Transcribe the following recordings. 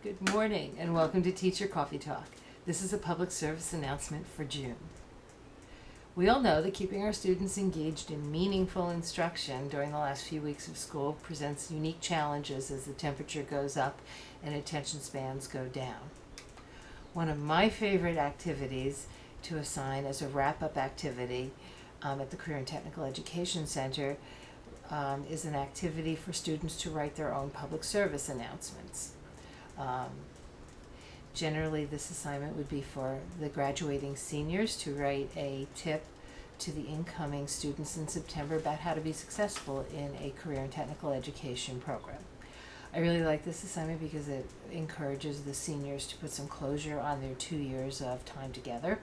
Good morning and welcome to Teacher Coffee Talk. This is a public service announcement for June. We all know that keeping our students engaged in meaningful instruction during the last few weeks of school presents unique challenges as the temperature goes up and attention spans go down. One of my favorite activities to assign as a wrap-up activity at the Career and Technical Education Center is an activity for students to write their own public service announcements. Generally, this assignment would be for the graduating seniors to write a tip to the incoming students in September about how to be successful in a career and technical education program. I really like this assignment because it encourages the seniors to put some closure on their 2 years of time together,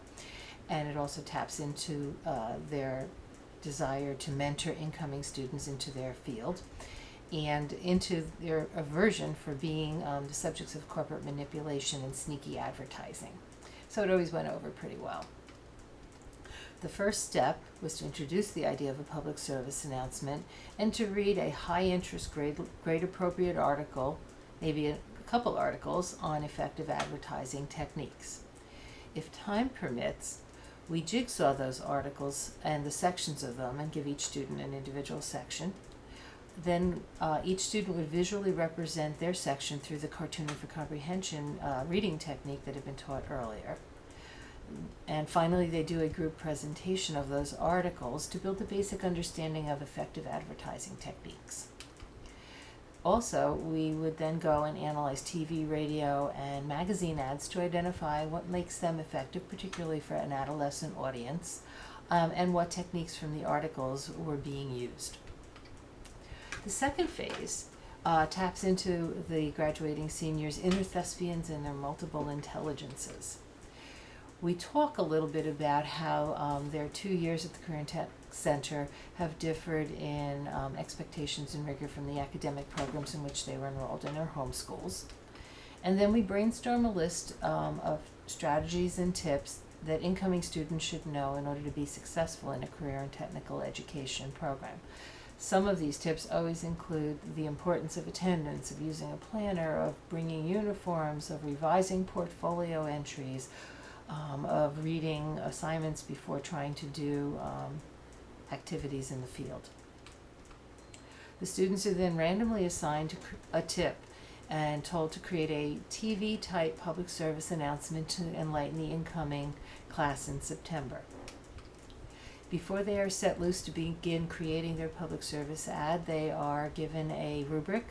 and it also taps into their desire to mentor incoming students into their field and into their aversion for being the subjects of corporate manipulation and sneaky advertising. So it always went over pretty well. The first step was to introduce the idea of a public service announcement and to read a high-interest, grade-appropriate article, maybe a couple articles, on effective advertising techniques. If time permits, we jigsaw those articles and the sections of them and give each student an individual section. Then each student would visually represent their section through the cartooning for comprehension reading technique that had been taught earlier. And finally, they do a group presentation of those articles to build a basic understanding of effective advertising techniques. Also, we would then go and analyze TV, radio, and magazine ads to identify what makes them effective, particularly for an adolescent audience, and what techniques from the articles were being used. The second phase taps into the graduating seniors' inner thespians and their multiple intelligences. We talk a little bit about how their 2 years at the Career and Tech Center have differed in expectations and rigor from the academic programs in which they were enrolled in their home schools. And then we brainstorm a list of strategies and tips that incoming students should know in order to be successful in a career and technical education program. Some of these tips always include the importance of attendance, of using a planner, of bringing uniforms, of revising portfolio entries, of reading assignments before trying to do activities in the field. The students are then randomly assigned a tip and told to create a TV-type public service announcement to enlighten the incoming class in September. Before they are set loose to begin creating their public service ad, they are given a rubric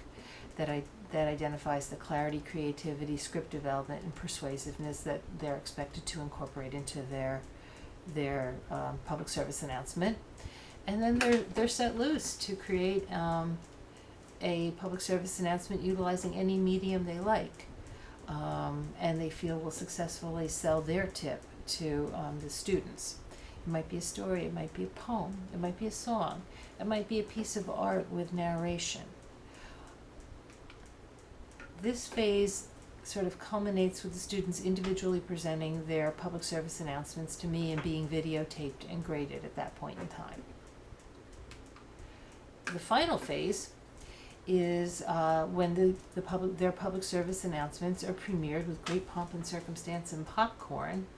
that identifies the clarity, creativity, script development, and persuasiveness that they're expected to incorporate into their public service announcement. And then they're set loose to create a public service announcement utilizing any medium they like, and they feel will successfully sell their tip to the students. It might be a story, it might be a poem, it might be a song, it might be a piece of art with narration. This phase sort of culminates with the students individually presenting their public service announcements to me and being videotaped and graded at that point in time. The final phase is when their public service announcements are premiered with great pomp and circumstance and popcorn,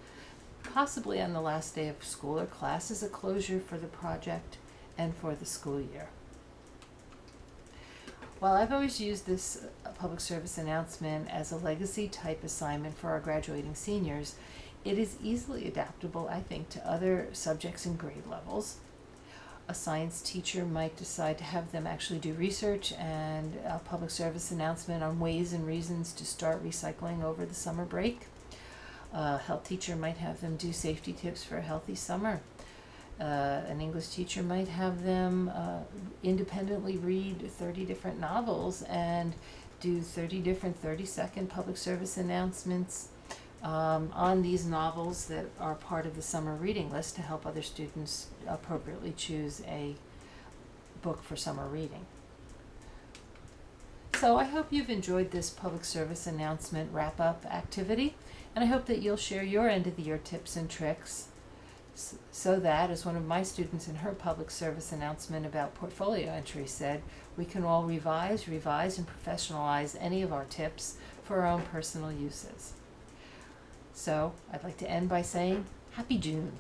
possibly on the last day of school or class, as a closure for the project and for the school year. While I've always used this public service announcement as a legacy type assignment for our graduating seniors, it is easily adaptable, I think, to other subjects and grade levels. A science teacher might decide to have them actually do research and a public service announcement on ways and reasons to start recycling over the summer break. A health teacher might have them do safety tips for a healthy summer. An English teacher might have them independently read 30 different novels and do 30 different 30-second public service announcements on these novels that are part of the summer reading list to help other students appropriately choose a book for summer reading. So I hope you've enjoyed this public service announcement wrap-up activity, and I hope that you'll share your end of the year tips and tricks so that, as one of my students in her public service announcement about portfolio entry said, we can all revise, and professionalize any of our tips for our own personal uses. So I'd like to end by saying, Happy June.